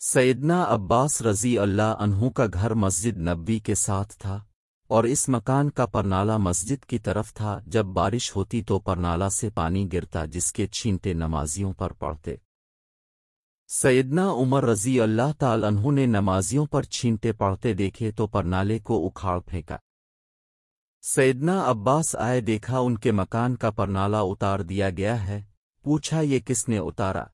सैयदना अब्बास रज़ी अल्लाह अन्हु का घर मस्जिद नबवी के साथ था और इस मकान का परनाला मस्जिद की तरफ था। जब बारिश होती तो परनाला से पानी गिरता जिसके छींटे नमाजियों पर पड़ते। सैयदना उमर रज़ी अल्लाह ताला अन्हु ने नमाजियों पर छींटे पड़ते देखे तो परनाले को उखाड़ फेंका। सैयदना अब्बास आए, देखा उनके मकान का परनाला उतार दिया गया है। पूछा, ये किसने उतारा?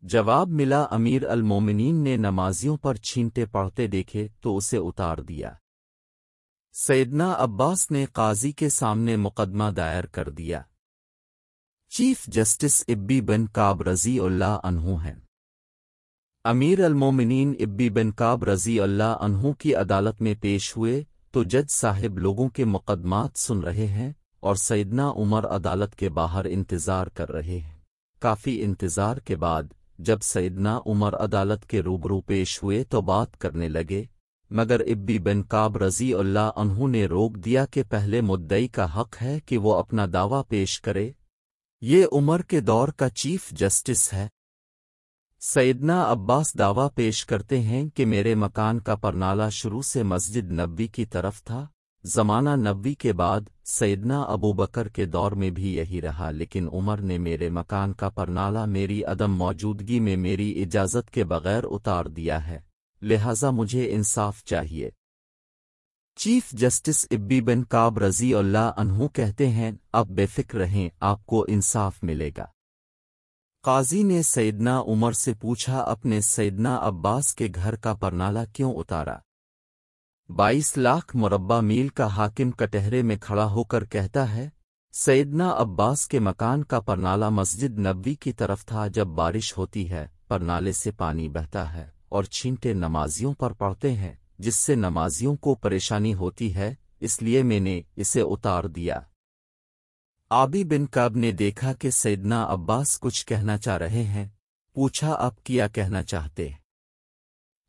जवाब मिला, अमीर अल मोमिनीन ने नमाजियों पर छींटे पड़ते देखे तो उसे उतार दिया। सैयदना अब्बास ने काजी के सामने मुकदमा दायर कर दिया। चीफ जस्टिस इब्बी बिन काब रज़ी अल्लाह अन्हु हैं। अमीर अल मोमिनीन इब्बी बिन काब रज़ी अल्लाह अन्हु की अदालत में पेश हुए तो जज साहिब लोगों के मुकदमात सुन रहे हैं और सैयदना उमर अदालत के बाहर इंतजार कर रहे हैं। काफी इंतजार के बाद जब सैयदना उमर अदालत के रूबरू पेश हुए तो बात करने लगे, मगर इब्बी बिन काब रज़ी अल्लाह अन्हु ने रोक दिया कि पहले मुद्दई का हक है कि वो अपना दावा पेश करे। ये उमर के दौर का चीफ जस्टिस है। सैयदना अब्बास दावा पेश करते हैं कि मेरे मकान का परनाला शुरू से मस्जिद नबवी की तरफ था। ज़माना नबवी के बाद सैयदना अबू बकर के दौर में भी यही रहा, लेकिन उमर ने मेरे मकान का परनाला मेरी अदम मौजूदगी में मेरी इजाज़त के बगैर उतार दिया है, लिहाजा मुझे इंसाफ चाहिए। चीफ जस्टिस इब्बी बिन काब रज़ी अल्लाह अन्हु कहते हैं, अब बेफिक्र रहें, आपको इंसाफ मिलेगा। काजी ने सैयदना उमर से पूछा, अपने सैयदना अब्बास के घर का परनाला क्यों उतारा? 22 लाख मुरब्बा मील का हाकिम कटहरे में खड़ा होकर कहता है, सैयदना अब्बास के मकान का परनाला मस्जिद नबवी की तरफ था। जब बारिश होती है परनाले से पानी बहता है और छींटे नमाजियों पर पड़ते हैं जिससे नमाजियों को परेशानी होती है, इसलिए मैंने इसे उतार दिया। आबी बिन काब ने देखा कि सैयदना अब्बास कुछ कहना चाह रहे हैं। पूछा, आप क्या कहना चाहते?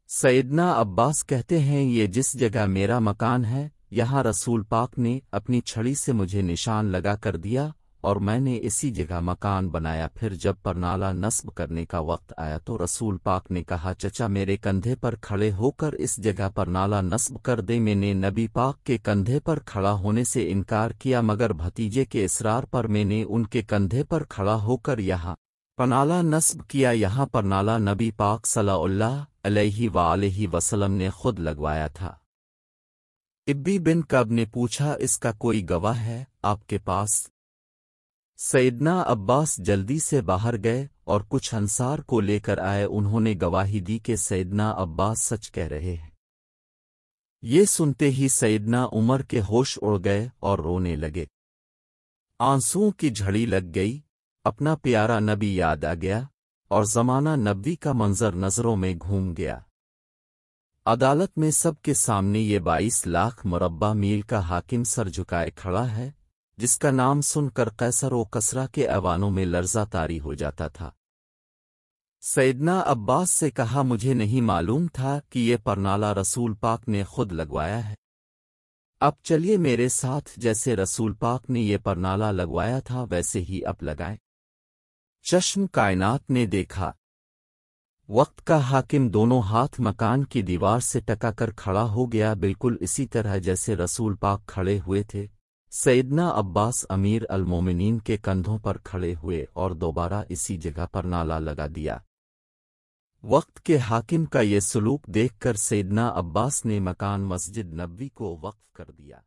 सैयदना अब्बास कहते हैं, ये जिस जगह मेरा मकान है यहाँ रसूल पाक ने अपनी छड़ी से मुझे निशान लगा कर दिया और मैंने इसी जगह मकान बनाया। फिर जब परनाला नस्ब करने का वक्त आया तो रसूल पाक ने कहा, चचा मेरे कंधे पर खड़े होकर इस जगह परनाला नस्ब कर दे। मैंने नबी पाक के कंधे पर खड़ा होने से इनकार किया, मगर भतीजे के इसरार पर मैंने उनके कंधे पर खड़ा होकर यहाँ परनाला नस्ब किया। यहाँ परनाला नबी पाक सल्लल्लाहु अलैहि वसल्लम ने खुद लगवाया था। इब्बी बिन कब ने पूछा, इसका कोई गवाह है आपके पास? सैयदना अब्बास जल्दी से बाहर गए और कुछ अंसार को लेकर आए। उन्होंने गवाही दी कि सैयदना अब्बास सच कह रहे हैं। ये सुनते ही सैयदना उमर के होश उड़ गए और रोने लगे। आंसुओं की झड़ी लग गई। अपना प्यारा नबी याद आ गया और ज़माना नबवी का मंजर नज़रों में घूम गया। अदालत में सबके सामने ये 22 लाख मुरब्बा मील का हाकिम सर झुकाए खड़ा है, जिसका नाम सुनकर कैसर व कसरा के ऐवानों में लर्ज़ा तारी हो जाता था। सैयदना अब्बास से कहा, मुझे नहीं मालूम था कि ये परनाला रसूल पाक ने खुद लगवाया है। अब चलिए मेरे साथ, जैसे रसूल पाक ने ये परनाला लगवाया था वैसे ही अब लगाएं। चश्म कायनात ने देखा। वक्त का हाकिम दोनों हाथ मकान की दीवार से टकाकर खड़ा हो गया, बिल्कुल इसी तरह जैसे रसूल पाक खड़े हुए थे। सैयदना अब्बास अमीर अल मोमिनीन के कंधों पर खड़े हुए और दोबारा इसी जगह पर नाला लगा दिया। वक्त के हाकिम का ये सलूक देखकर सैयदना अब्बास ने मकान मस्जिद नबवी को वक्फ कर दिया।